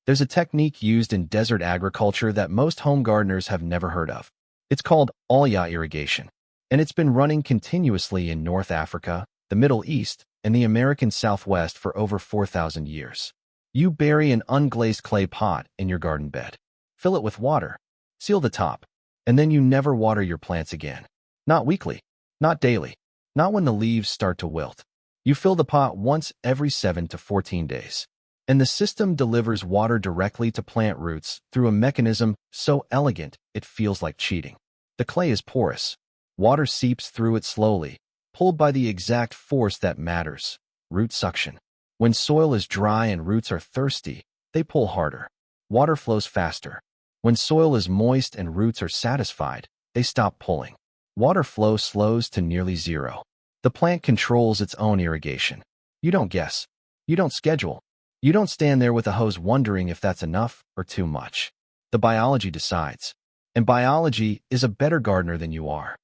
There's a technique used in desert agriculture that most home gardeners have never heard of. It's called Olla irrigation, and it's been running continuously in North Africa, the Middle East, and the American Southwest for over 4,000 years. You bury an unglazed clay pot in your garden bed. Fill it with water. Seal the top. And then you never water your plants again. Not weekly. Not daily. Not when the leaves start to wilt. You fill the pot once every 7 to 14 days. And the system delivers water directly to plant roots through a mechanism so elegant it feels like cheating. The clay is porous. Water seeps through it slowly, pulled by the exact force that matters, root suction. When soil is dry and roots are thirsty, they pull harder. Water flows faster. When soil is moist and roots are satisfied, they stop pulling. Water flow slows to nearly zero. The plant controls its own irrigation. You don't guess. You don't schedule. You don't stand there with a hose wondering if that's enough or too much. The biology decides. And biology is a better gardener than you are.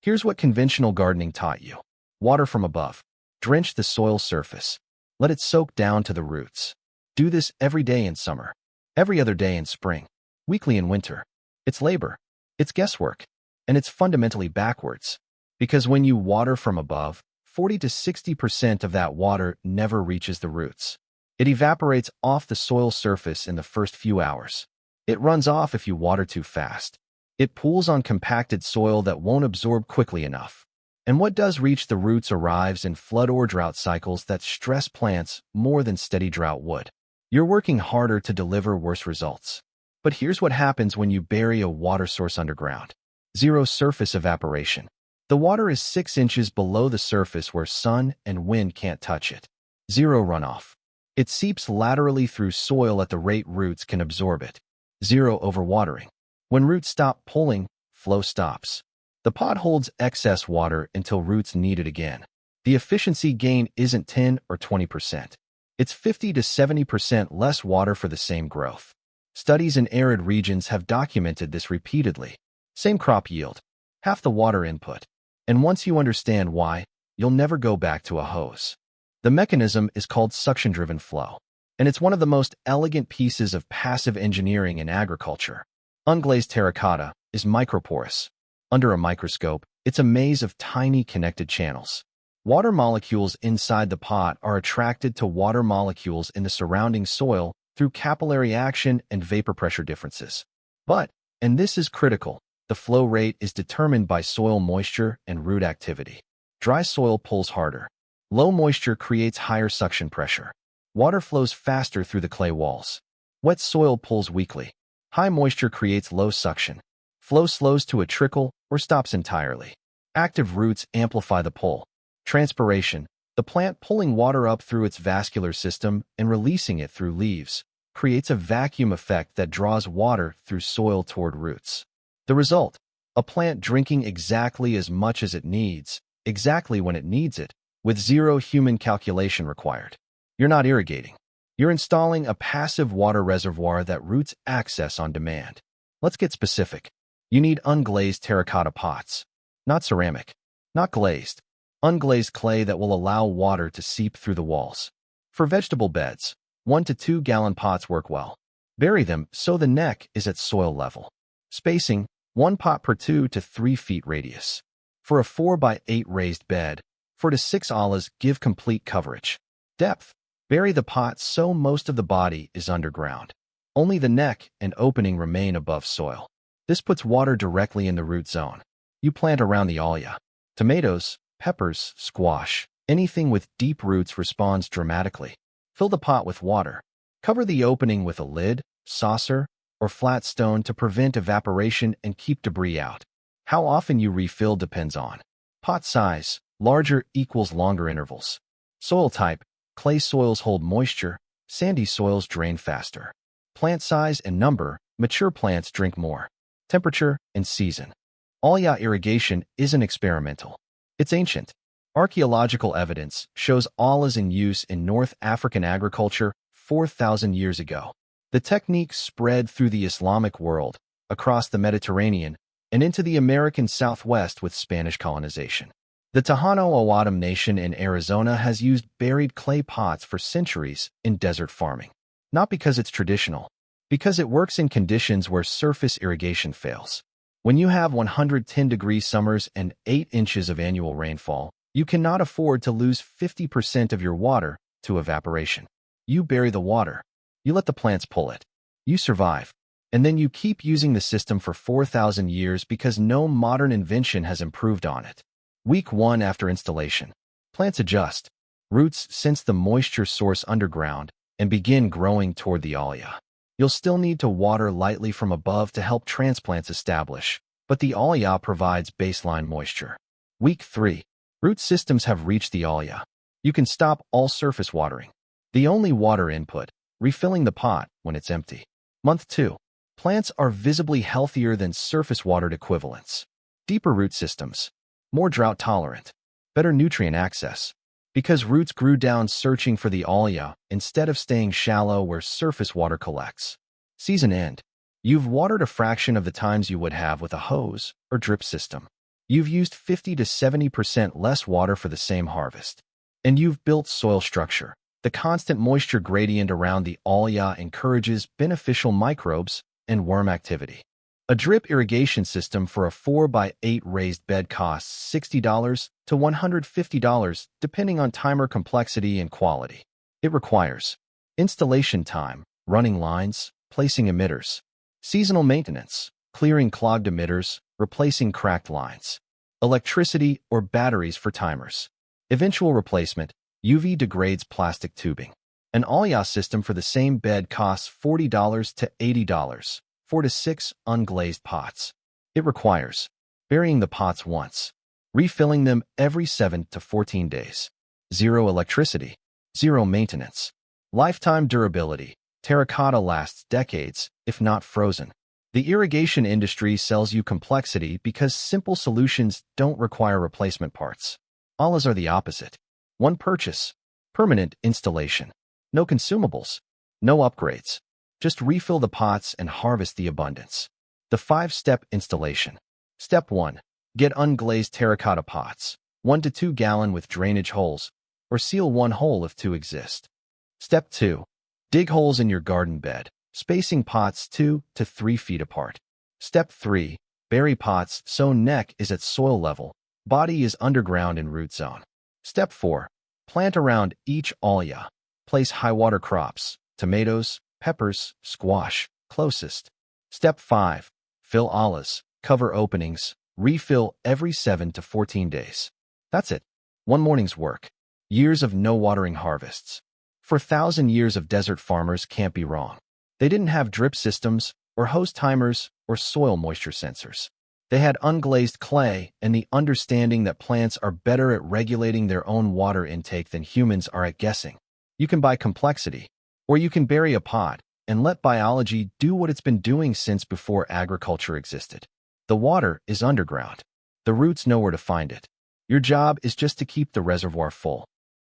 Here's what conventional gardening taught you. Water from above. Drench the soil surface. Let it soak down to the roots. Do this every day in summer. Every other day in spring. Weekly in winter. It's labor. It's guesswork. And it's fundamentally backwards. Because when you water from above, 40 to 60% of that water never reaches the roots. It evaporates off the soil surface in the first few hours. It runs off if you water too fast. It pools on compacted soil that won't absorb quickly enough. And what does reach the roots arrives in flood or drought cycles that stress plants more than steady drought would. You're working harder to deliver worse results. But here's what happens when you bury a water source underground. Zero surface evaporation. The water is 6 inches below the surface where sun and wind can't touch it. Zero runoff. It seeps laterally through soil at the rate roots can absorb it. Zero overwatering. When roots stop pulling, flow stops. The pot holds excess water until roots need it again. The efficiency gain isn't 10 or 20%. It's 50 to 70% less water for the same growth. Studies in arid regions have documented this repeatedly. Same crop yield, half the water input. And once you understand why, you'll never go back to a hose. The mechanism is called suction-driven flow, and it's one of the most elegant pieces of passive engineering in agriculture. Unglazed terracotta is microporous. Under a microscope, it's a maze of tiny connected channels. Water molecules inside the pot are attracted to water molecules in the surrounding soil through capillary action and vapor pressure differences. But, and this is critical, the flow rate is determined by soil moisture and root activity. Dry soil pulls harder. Low moisture creates higher suction pressure. Water flows faster through the clay walls. Wet soil pulls weakly. High moisture creates low suction. Flow slows to a trickle or stops entirely. Active roots amplify the pull. Transpiration, the plant pulling water up through its vascular system and releasing it through leaves, creates a vacuum effect that draws water through soil toward roots. The result, a plant drinking exactly as much as it needs, exactly when it needs it, with zero human calculation required. You're not irrigating. You're installing a passive water reservoir that roots access on demand. Let's get specific. You need unglazed terracotta pots. Not ceramic. Not glazed. Unglazed clay that will allow water to seep through the walls. For vegetable beds, 1 to 2 gallon pots work well. Bury them so the neck is at soil level. Spacing, 1 pot per 2 to 3 feet radius. For a 4 by 8 raised bed, 4 to 6 ollas give complete coverage. Depth, bury the pot so most of the body is underground. Only the neck and opening remain above soil. This puts water directly in the root zone. You plant around the Olla. Tomatoes, peppers, squash, anything with deep roots responds dramatically. Fill the pot with water. Cover the opening with a lid, saucer, or flat stone to prevent evaporation and keep debris out. How often you refill depends on pot size. Larger equals longer intervals. Soil type, clay soils hold moisture, sandy soils drain faster. Plant size and number, mature plants drink more. Temperature and season. Olla irrigation isn't experimental. It's ancient. Archaeological evidence shows ollas in use in North African agriculture 4,000 years ago. The technique spread through the Islamic world, across the Mediterranean, and into the American Southwest with Spanish colonization. The Tejano Owadam Nation in Arizona has used buried clay pots for centuries in desert farming. Not because it's traditional, because it works in conditions where surface irrigation fails. When you have 110-degree summers and 8 inches of annual rainfall, you cannot afford to lose 50% of your water to evaporation. You bury the water. You let the plants pull it. You survive. And then you keep using the system for 4,000 years because no modern invention has improved on it. Week 1 after installation. Plants adjust. Roots sense the moisture source underground and begin growing toward the Olla. You'll still need to water lightly from above to help transplants establish, but the Olla provides baseline moisture. Week 3. Root systems have reached the Olla. You can stop all surface watering. The only water input, refilling the pot when it's empty. Month 2. Plants are visibly healthier than surface-watered equivalents. Deeper root systems. More drought-tolerant. Better nutrient access. Because roots grew down searching for the Olla instead of staying shallow where surface water collects. Season end. You've watered a fraction of the times you would have with a hose or drip system. You've used 50 to 70% less water for the same harvest. And you've built soil structure. The constant moisture gradient around the Olla encourages beneficial microbes and worm activity. A drip irrigation system for a 4x8 raised bed costs $60 to $150 depending on timer complexity and quality. It requires installation time, running lines, placing emitters, seasonal maintenance, clearing clogged emitters, replacing cracked lines, electricity or batteries for timers, eventual replacement, UV degrades plastic tubing. An Olla system for the same bed costs $40 to $80, 4 to 6 unglazed pots. It requires burying the pots once, refilling them every 7 to 14 days, zero electricity, zero maintenance, lifetime durability. Terracotta lasts decades, if not frozen. The irrigation industry sells you complexity because simple solutions don't require replacement parts. Ollas are the opposite. One purchase, permanent installation. No consumables, no upgrades. Just refill the pots and harvest the abundance. The 5-step installation. Step 1. Get unglazed terracotta pots, 1 to 2 gallon with drainage holes, or seal one hole if 2 exist. Step 2. Dig holes in your garden bed, spacing pots 2 to 3 feet apart. Step 3. Bury pots so neck is at soil level, body is underground in root zone. Step 4. Plant around each Olla. Place high water crops, tomatoes, peppers, squash, closest. Step 5. Fill Ollas, cover openings, refill every 7 to 14 days. That's it. One morning's work. Years of no watering harvests. For 1,000 years of desert farmers can't be wrong. They didn't have drip systems, or hose timers, or soil moisture sensors. They had unglazed clay and the understanding that plants are better at regulating their own water intake than humans are at guessing. You can buy complexity, or you can bury a pot and let biology do what it's been doing since before agriculture existed. The water is underground. The roots know where to find it. Your job is just to keep the reservoir full.